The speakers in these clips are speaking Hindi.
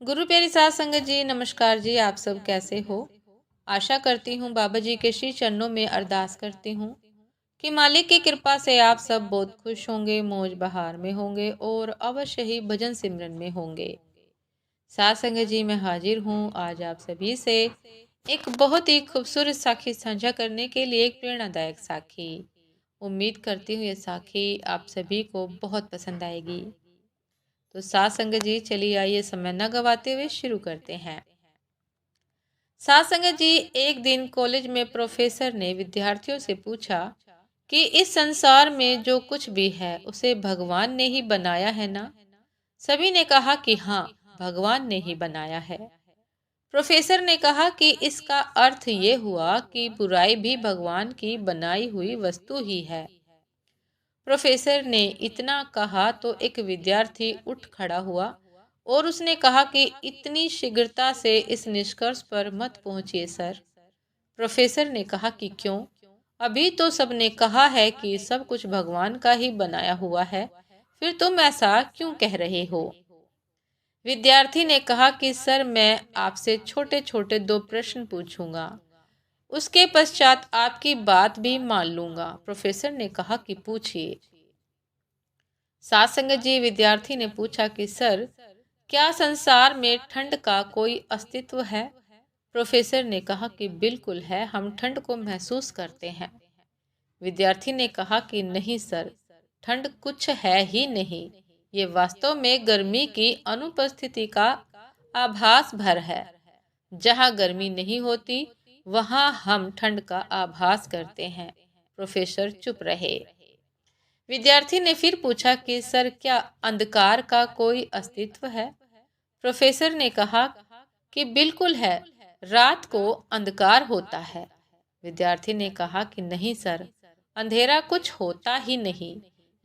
गुरु प्यारी साध संगत जी, नमस्कार जी। आप सब कैसे हो? आशा करती हूँ बाबा जी के श्री चरणों में अरदास करती हूँ कि मालिक की कृपा से आप सब बहुत खुश होंगे, मौज बहार में होंगे और अवश्य ही भजन सिमरन में होंगे। साध संगत जी, मैं हाजिर हूँ आज आप सभी से एक बहुत ही खूबसूरत साखी साझा करने के लिए, एक प्रेरणादायक साखी। उम्मीद करती हूँ ये साखी आप सभी को बहुत पसंद आएगी। तो साथ संगत जी, चलिए आइए समय न गवाते हुए शुरू करते हैं। साथ संगत जी, एक दिन कॉलेज में प्रोफेसर ने विद्यार्थियों से पूछा कि इस संसार में जो कुछ भी है उसे भगवान ने ही बनाया है ना? सभी ने कहा कि हाँ, भगवान ने ही बनाया है। प्रोफेसर ने कहा कि इसका अर्थ ये हुआ कि बुराई भी भगवान की बनाई हुई वस्तु ही है। प्रोफेसर ने इतना कहा तो एक विद्यार्थी उठ खड़ा हुआ और उसने कहा कि इतनी शीघ्रता से इस निष्कर्ष पर मत पहुंचिए सर। प्रोफेसर ने कहा कि क्यों? अभी तो सबने कहा है कि सब कुछ भगवान का ही बनाया हुआ है, फिर तुम ऐसा क्यों कह रहे हो? विद्यार्थी ने कहा कि सर, मैं आपसे छोटे छोटे दो प्रश्न पूछूंगा, उसके पश्चात आपकी बात भी मान लूंगा। प्रोफेसर ने कहा कि पूछिए। साथ संगत जी, विद्यार्थी ने पूछा कि सर, क्या संसार में ठंड का कोई अस्तित्व है? प्रोफेसर ने कहा कि बिल्कुल है, हम ठंड को महसूस करते हैं। विद्यार्थी ने कहा कि नहीं सर, ठंड कुछ है ही नहीं, ये वास्तव में गर्मी की अनुपस्थिति का आभास भर है। जहाँ गर्मी नहीं होती वहाँ हम ठंड का आभास करते हैं। प्रोफेसर चुप रहे। विद्यार्थी ने फिर पूछा कि सर, क्या अंधकार का कोई अस्तित्व है? प्रोफेसर ने कहा कि बिल्कुल है, रात को अंधकार होता है। विद्यार्थी ने कहा कि नहीं सर, अंधेरा कुछ होता ही नहीं,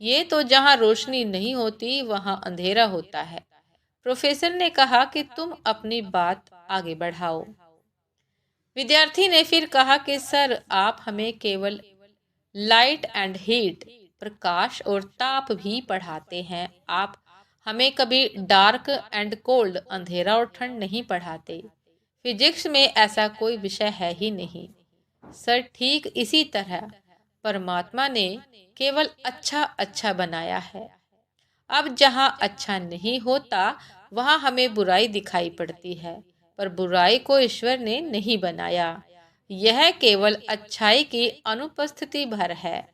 ये तो जहाँ रोशनी नहीं होती वहाँ अंधेरा होता है। प्रोफेसर ने कहा कि तुम अपनी बात आगे बढ़ाओ। विद्यार्थी ने फिर कहा कि सर, आप हमें केवल लाइट एंड हीट, प्रकाश और ताप भी पढ़ाते हैं, आप हमें कभी डार्क एंड कोल्ड, अंधेरा और ठंड नहीं पढ़ाते। फिजिक्स में ऐसा कोई विषय है ही नहीं। सर, ठीक इसी तरह परमात्मा ने केवल अच्छा अच्छा बनाया है। अब जहाँ अच्छा नहीं होता वहाँ हमें बुराई दिखाई पड़ती है, पर बुराई को ईश्वर ने नहीं बनाया, यह केवल अच्छाई की अनुपस्थिति भर है।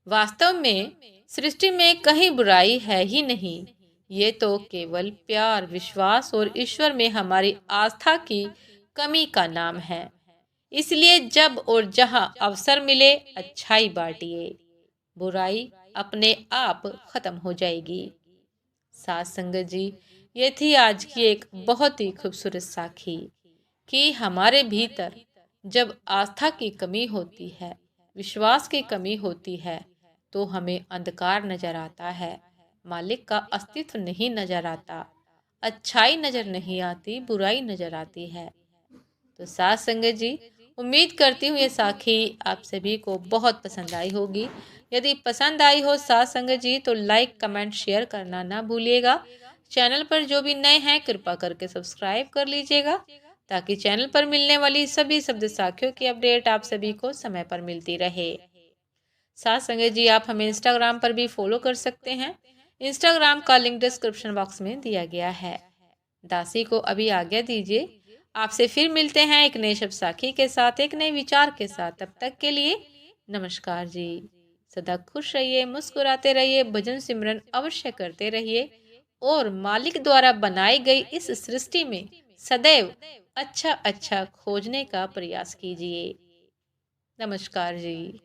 वास्तव में सृष्टि में कहीं बुराई है ही नहीं, ये तो केवल प्यार, विश्वास और ईश्वर में हमारी आस्था की कमी का नाम है। इसलिए जब और जहाँ अवसर मिले अच्छाई बांटिए, बुराई अपने आप खत्म हो जाएगी। साथ संगत जी, ये थी आज की एक बहुत ही खूबसूरत साखी कि हमारे भीतर जब आस्था की कमी होती है, विश्वास की कमी होती है, तो हमें अंधकार नजर आता है, मालिक का अस्तित्व नहीं नजर आता, अच्छाई नजर नहीं आती, बुराई नजर आती है। तो साथ संगत जी, उम्मीद करती हूँ ये साखी आप सभी को बहुत पसंद आई होगी। यदि पसंद आई हो साथ संगत जी, तो लाइक, कमेंट, शेयर करना ना भूलिएगा। चैनल पर जो भी नए हैं कृपा करके सब्सक्राइब कर लीजिएगा, ताकि चैनल पर मिलने वाली सभी शब्द साखियों की अपडेट आप सभी को समय पर मिलती रहे। साथ संगत जी, आप हमें इंस्टाग्राम पर भी फॉलो कर सकते हैं। इंस्टाग्राम का लिंक डिस्क्रिप्शन बॉक्स में दिया गया है। दासी को अभी आज्ञा दीजिए। आपसे फिर मिलते हैं एक नए शब्द साखी के साथ, एक नए विचार के साथ। तब तक के लिए नमस्कार जी। सदा खुश रहिए, मुस्कुराते रहिए, भजन सिमरन अवश्य करते रहिए और मालिक द्वारा बनाई गई इस सृष्टि में सदैव अच्छा अच्छा खोजने का प्रयास कीजिए। नमस्कार जी।